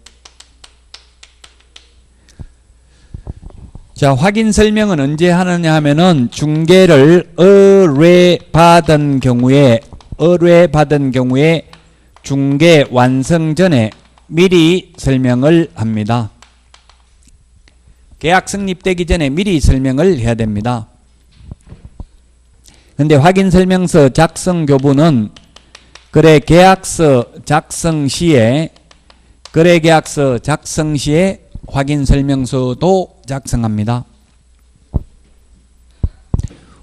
S1: 자, 확인 설명은 언제 하느냐 하면은 중개를 의뢰받은 경우에 중개 완성 전에 미리 설명을 합니다. 계약 성립되기 전에 미리 설명을 해야 됩니다. 근데 확인 설명서 작성 교부는 거래계약서 작성 시에 확인 설명서도 작성합니다.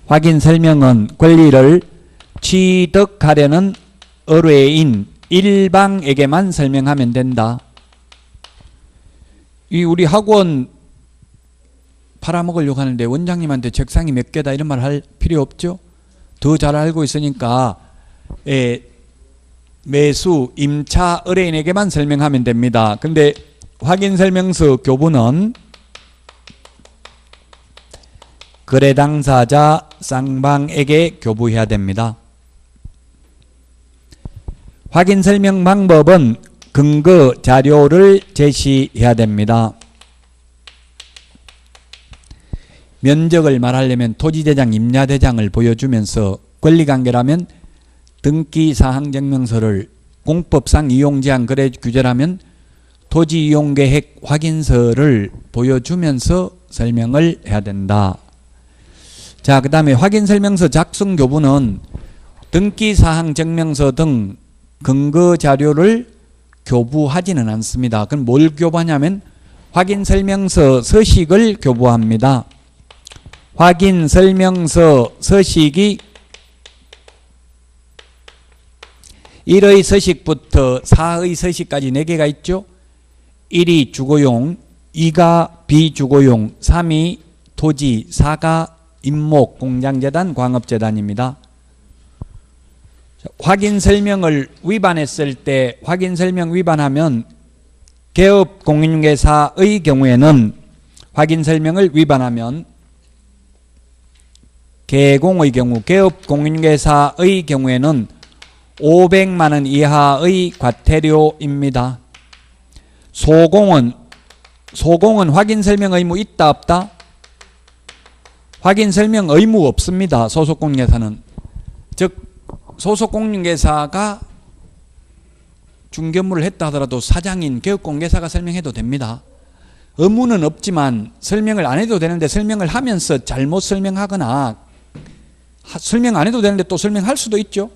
S1: 확인 설명은 권리를 취득하려는 의뢰인 일방에게만 설명하면 된다. 이 우리 학원 팔아먹으려고 하는데 원장님한테 책상이 몇 개다 이런 말 할 필요 없죠. 더 잘 알고 있으니까 매수, 임차 의뢰인에게만 설명하면 됩니다. 근데 확인 설명서 교부는 거래 당사자 쌍방에게 교부해야 됩니다. 확인 설명 방법은 근거 자료를 제시해야 됩니다. 면적을 말하려면 토지대장, 임야대장을 보여주면서 권리관계라면 등기사항증명서를, 공법상 이용제한 거래 규제라면 토지이용계획 확인서를 보여주면서 설명을 해야 된다. 자, 그 다음에 확인설명서 작성 교부는 등기사항증명서 등 근거자료를 교부하지는 않습니다. 그럼 뭘 교부하냐면 확인설명서 서식을 교부합니다. 확인설명서 서식이 1의 서식부터 4의 서식까지 4개가 있죠. 1이 주거용, 2가 비주거용, 3이 토지, 4가 임목, 공장재단, 광업재단입니다. 확인 설명을 위반했을 때 확인 설명 위반하면 개업 공인중개사의 경우에는 확인 설명을 위반하면 개공의 경우 개업 공인중개사의 경우에는 500만 원 이하의 과태료입니다. 소공은 확인 설명 의무 있다 없다? 확인 설명 의무 없습니다. 소속 공인중개사는. 즉 소속 공인중개사가 중개업무를 했다 하더라도 사장인 개업공개사가 설명해도 됩니다. 의무는 없지만 설명을 안 해도 되는데 설명을 하면서 잘못 설명하거나 설명 안 해도 되는데 또 설명할 수도 있죠.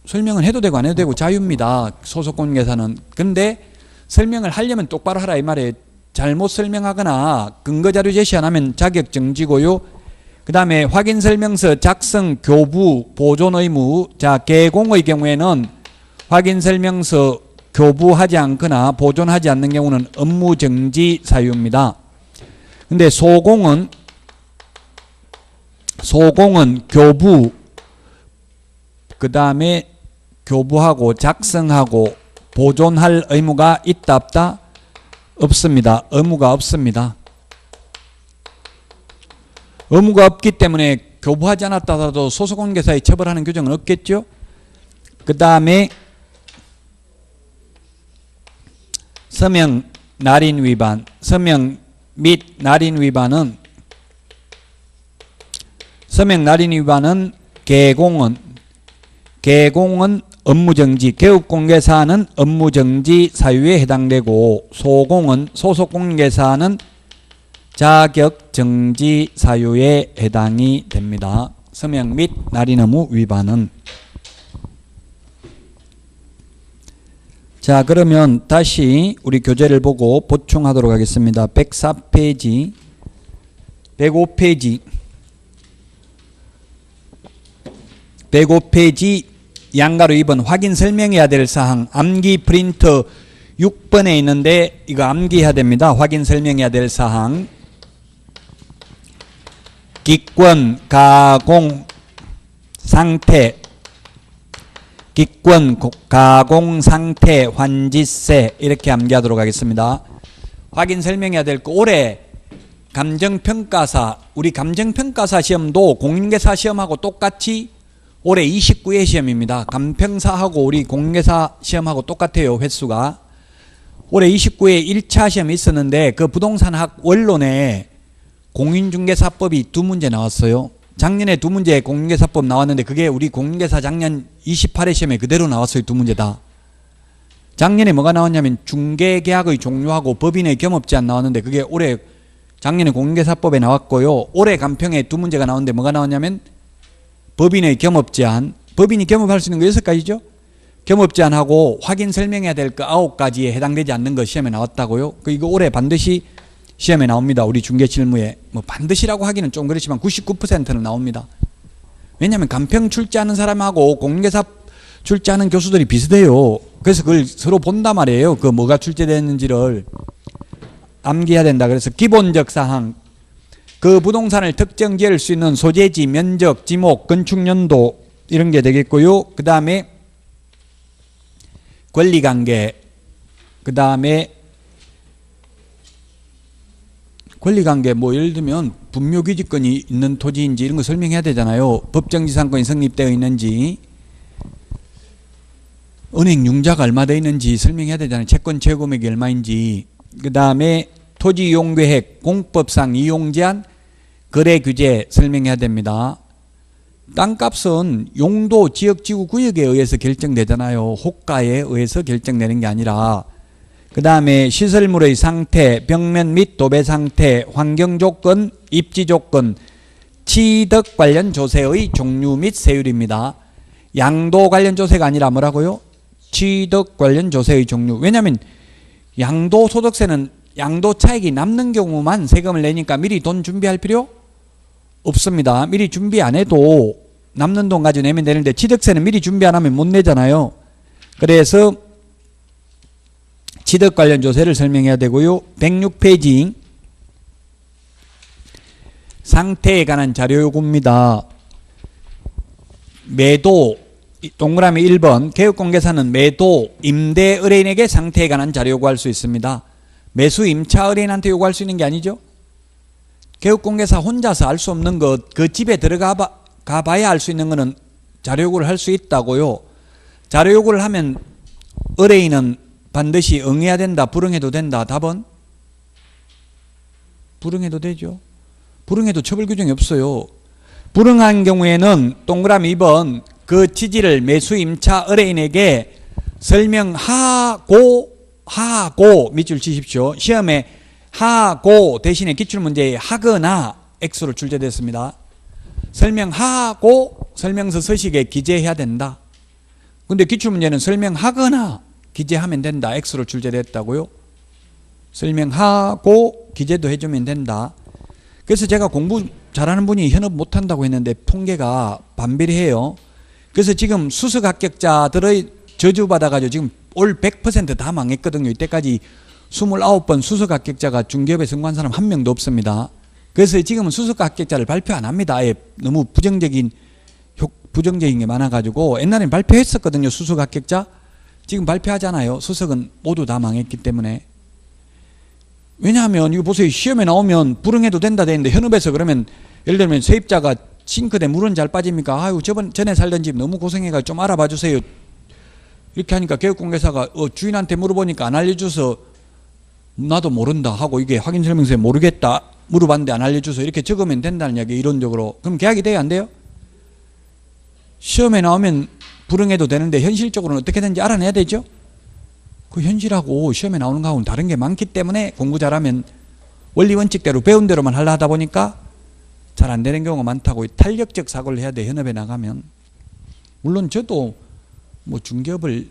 S1: 설명은 해도 되고 안 해도 되고 자유입니다. 소속 공인중개사는. 근데 설명을 하려면 똑바로 하라 이 말이에요. 잘못 설명하거나 근거자료 제시 안 하면 자격정지고요. 그 다음에 확인설명서 작성, 교부, 보존 의무. 자, 개공의 경우에는 확인설명서 교부하지 않거나 보존하지 않는 경우는 업무정지 사유입니다. 근데 소공은 교부, 그 다음에 교부하고 작성하고 보존할 의무가 있다 없다? 없습니다. 의무가 없습니다. 의무가 없기 때문에 교부하지 않았다 하더라도 소속공인중개사에 처벌하는 규정은 없겠죠. 그 다음에 서명 날인 위반, 서명 및 날인 위반은 개공은 업무정지, 개업공개사는 업무정지 사유에 해당되고 소공은 소속공인중개사는 자격정지 사유에 해당이 됩니다. 서명 및 날인 의무 위반은. 자, 그러면 다시 우리 교재를 보고 보충하도록 하겠습니다. 104페이지, 105페이지, 105페이지 양가로 2번 확인 설명해야 될 사항 암기 프린터 6번에 있는데 이거 암기해야 됩니다. 확인 설명해야 될 사항 기권, 가공, 상태, 기권, 가공, 상태, 환지세 이렇게 암기하도록 하겠습니다. 확인 설명해야 될 거 올해 감정평가사 우리 감정평가사 시험도 공인중개사 시험하고 똑같이 올해 29회 시험입니다. 감평사하고 우리 공인중개사 시험하고 똑같아요. 횟수가. 올해 29회 1차 시험이 있었는데 그 부동산학 원론에 공인중개사법이 2문제 나왔어요. 작년에 2문제 공인중개사법 나왔는데 그게 우리 공인중개사 작년 28회 시험에 그대로 나왔어요. 2문제 다. 작년에 뭐가 나왔냐면 중개계약의 종료하고 법인의 겸업제한 나왔는데 그게 올해 작년에 공인중개사법에 나왔고요. 올해 감평에 2문제가 나왔는데 뭐가 나왔냐면 법인의 겸업제한, 법인이 겸업할 수 있는 거 6가지죠. 겸업제한하고 확인 설명해야 될 거 9가지에 해당되지 않는 거 시험에 나왔다고요. 이거 올해 반드시 시험에 나옵니다. 우리 중개실무에. 뭐 반드시라고 하기는 좀 그렇지만 99%는 나옵니다. 왜냐하면 감평 출제하는 사람하고 공인중개사 출제하는 교수들이 비슷해요. 그래서 그걸 서로 본단 말이에요. 그 뭐가 출제됐는지를 암기해야 된다. 그래서 기본적 사항 그 부동산을 특정 지을 수 있는 소재지, 면적, 지목, 건축연도 이런 게 되겠고요. 그 다음에 권리관계, 그 다음에 권리관계 뭐 예를 들면 분묘기지권이 있는 토지인지 이런 거 설명해야 되잖아요. 법정지상권이 성립되어 있는지 은행 융자가 얼마 되어 있는지 설명해야 되잖아요. 채권 최고금액이 얼마인지. 그 다음에 토지 이용계획, 공법상 이용제한, 거래규제 설명해야 됩니다. 땅값은 용도, 지역지구, 구역에 의해서 결정되잖아요. 호가에 의해서 결정되는 게 아니라. 그 다음에 시설물의 상태, 벽면 및 도배 상태, 환경조건, 입지조건, 취득 관련 조세의 종류 및 세율입니다. 양도 관련 조세가 아니라 뭐라고요? 취득 관련 조세의 종류. 왜냐하면 양도소득세는 양도 차익이 남는 경우만 세금을 내니까 미리 돈 준비할 필요 없습니다. 미리 준비 안 해도 남는 돈 가지고 내면 되는데 취득세는 미리 준비 안 하면 못 내잖아요. 그래서 취득 관련 조세를 설명해야 되고요. 106페이지 상태에 관한 자료 요구입니다. 매도 동그라미 1번 개업공개사는 매도 임대 의뢰인에게 상태에 관한 자료 요구할 수 있습니다. 매수 임차 의뢰인한테 요구할 수 있는 게 아니죠. 개업공개사 혼자서 알 수 없는 것, 그 집에 들어가 봐야 알 수 있는 거는 자료 요구를 할 수 있다고요. 자료 요구를 하면 의뢰인은 반드시 응해야 된다, 불응해도 된다. 답은? 불응해도 되죠. 불응해도 처벌 규정이 없어요. 불응한 경우에는 동그라미 2번 그 취지를 매수 임차 의뢰인에게 설명하고 밑줄 치십시오. 시험에 하고 대신에 기출문제에 하거나 X로 출제됐습니다. 설명하고 설명서 서식에 기재해야 된다. 근데 기출문제는 설명하거나 기재하면 된다. X로 출제됐다고요. 설명하고 기재도 해주면 된다. 그래서 제가 공부 잘하는 분이 현업 못한다고 했는데 통계가 반비례해요. 그래서 지금 수석 합격자들의 저주받아가지고 지금 올 100% 다 망했거든요. 이때까지 29번 수석 합격자가 중개업에 성공한 사람 한 명도 없습니다. 그래서 지금은 수석 합격자를 발표 안 합니다. 아예 너무 부정적인 게 많아가지고 옛날엔 발표했었거든요. 수석 합격자. 지금 발표하잖아요. 수석은 모두 다 망했기 때문에. 왜냐하면 이거 보세요. 시험에 나오면 불응해도 된다 되는데 현업에서 그러면 예를 들면 세입자가 싱크대 물은 잘 빠집니까? 아유 전에 살던 집 너무 고생해가 좀 알아봐 주세요. 이렇게 하니까 개업공개사가 주인한테 물어보니까 안 알려줘서 나도 모른다 하고 이게 확인설명서에 모르겠다 물어봤는데 안 알려줘서 이렇게 적으면 된다는 이야기 이론적으로. 그럼 계약이 돼요 안 돼요? 시험에 나오면 불응해도 되는데 현실적으로는 어떻게 되는지 알아내야 되죠? 그 현실하고 시험에 나오는 거하고는 다른 게 많기 때문에 공부 잘하면 원리 원칙대로 배운 대로만 하려 하다 보니까 잘 안 되는 경우가 많다고. 탄력적 사고를 해야 돼. 현업에 나가면. 물론 저도 뭐 중개업을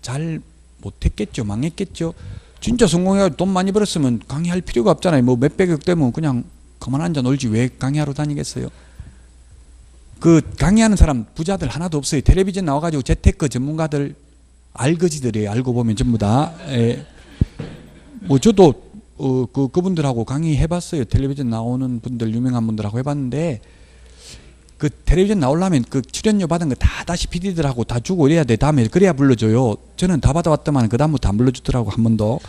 S1: 잘 못했겠죠. 망했겠죠. 진짜 성공해가지고 돈 많이 벌었으면 강의할 필요가 없잖아요. 뭐 몇백억 되면 그냥 그만 앉아 놀지 왜 강의하러 다니겠어요. 그 강의하는 사람 부자들 하나도 없어요. 텔레비전 나와가지고 재테크 전문가들 알거지들이에요. 알고 보면 전부 다. 예. 뭐 저도 그분들하고 강의해봤어요. 텔레비전 나오는 분들 유명한 분들하고 해봤는데 그 텔레비전 나오려면 그 출연료 받은 거 다 다시 PD들하고 다 주고 이래야 돼. 다음에 그래야 불러줘요. 저는 다 받아왔더만 그 다음부터 안 불러주더라고 한 번도.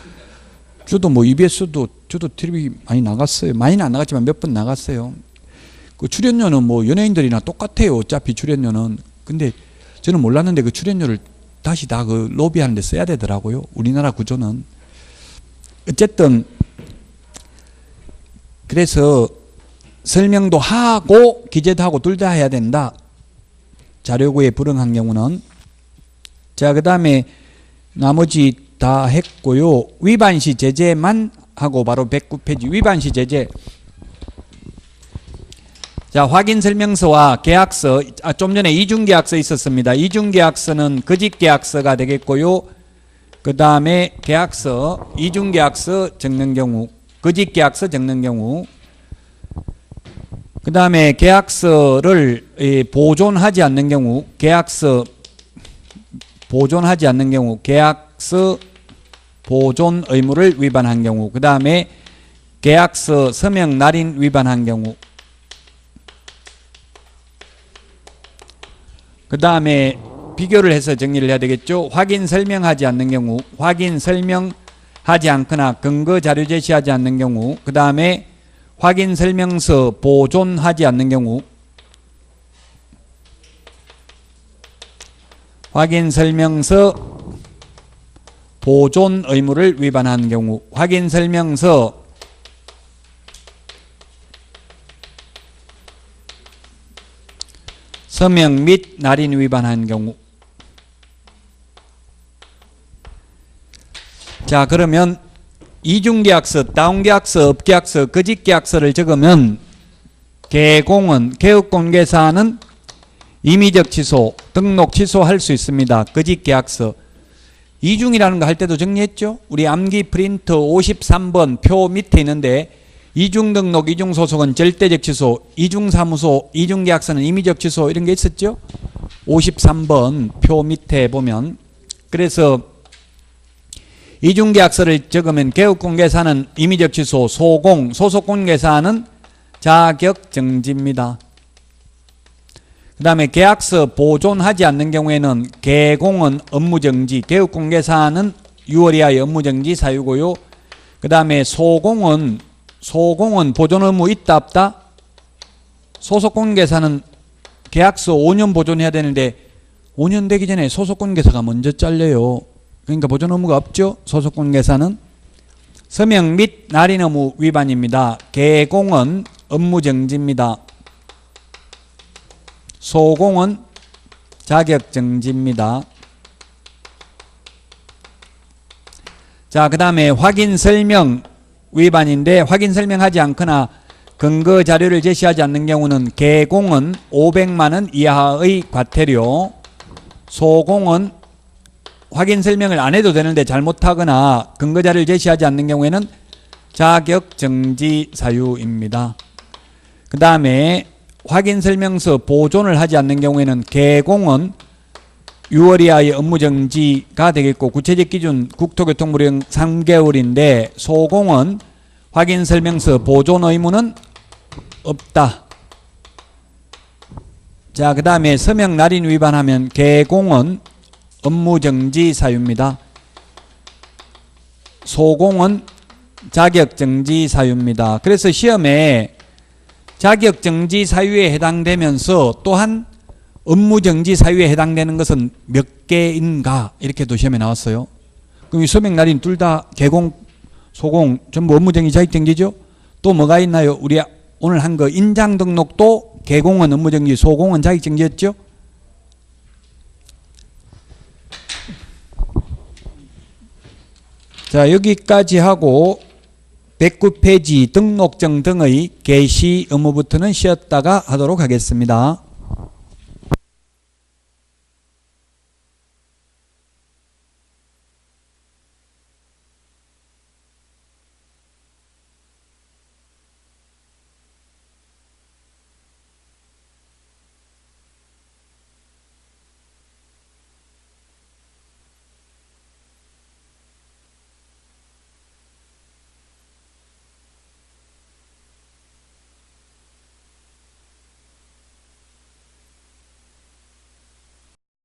S1: 저도 뭐 EBS도 저도 텔레비 많이 나갔어요. 많이는 안 나갔지만 몇 번 나갔어요. 그 출연료는 뭐 연예인들이나 똑같아요. 어차피 출연료는. 근데 저는 몰랐는데 그 출연료를 다시 다 그 로비하는 데 써야 되더라고요. 우리나라 구조는. 어쨌든 그래서 설명도 하고 기재도 하고 둘 다 해야 된다. 자료구에 불응한 경우는. 자, 그 다음에 나머지 다 했고요. 위반시 제재만 하고 바로 109페이지 위반시 제재. 자, 확인설명서와 계약서, 좀 전에 이중계약서 있었습니다. 이중계약서는 거짓계약서가 되겠고요. 그 다음에 계약서, 이중계약서 적는 경우, 거짓계약서 적는 경우, 그 다음에 계약서를 보존하지 않는 경우, 계약서 보존하지 않는 경우, 계약서 보존 의무를 위반한 경우, 그 다음에 계약서 서명 날인 위반한 경우, 그 다음에 비교를 해서 정리를 해야 되겠죠. 확인 설명하지 않는 경우, 확인 설명하지 않거나 근거 자료 제시하지 않는 경우, 그 다음에 확인 설명서 보존하지 않는 경우, 확인 설명서 보존 의무를 위반한 경우, 확인 설명서 서명 및 날인 위반한 경우. 자, 그러면 이중계약서, 다운계약서, 업계약서, 거짓계약서를 적으면 개공은 개업공개사는 임의적 취소, 등록 취소할 수 있습니다. 거짓계약서. 이중이라는 거 할 때도 정리했죠. 우리 암기 프린터 53번 표 밑에 있는데 이중등록, 이중소속은 절대적 취소, 이중사무소, 이중계약서는 임의적 취소 이런 게 있었죠. 53번 표 밑에 보면. 그래서 이중계약서를 적으면 개업공개사는 임의적 취소, 소공, 소속공개사는 자격정지입니다. 그 다음에 계약서 보존하지 않는 경우에는 개공은 업무정지, 개업공개사는 6월 이하의 업무정지 사유고요. 그 다음에 소공은 보존 의무 있다 없다? 소속공개사는 계약서 5년 보존해야 되는데 5년 되기 전에 소속공개사가 먼저 잘려요. 그러니까 보존 의무가 없죠. 소속공개사는. 서명 및 날인 의무 위반입니다. 개공은 업무정지입니다. 소공은 자격정지입니다. 자, 그 다음에 확인설명 위반인데 확인설명하지 않거나 근거 자료를 제시하지 않는 경우는 개공은 500만원 이하의 과태료, 소공은 확인설명을 안 해도 되는데 잘못하거나 근거 자료를 제시하지 않는 경우에는 자격정지 사유입니다. 그 다음에 확인설명서 보존을 하지 않는 경우에는 개공은 6월 이하의 업무정지가 되겠고 구체적 기준 국토교통부령 3개월인데 소공은 확인설명서 보존 의무는 없다. 자, 그 다음에 서명 날인 위반하면 개공은 업무정지 사유입니다. 소공은 자격정지 사유입니다. 그래서 시험에 자격정지 사유에 해당되면서 또한 업무정지 사유에 해당되는 것은 몇 개인가 이렇게도 시험에 나왔어요. 그럼 이 서명 날인 둘 다 개공, 소공 전부 업무정지 자격정지죠. 또 뭐가 있나요? 우리 오늘 한 거 인장 등록도 개공은 업무정지, 소공은 자격정지였죠. 자, 여기까지 하고 109페이지 등록증 등의 개시 의무부터는 쉬었다가 하도록 하겠습니다.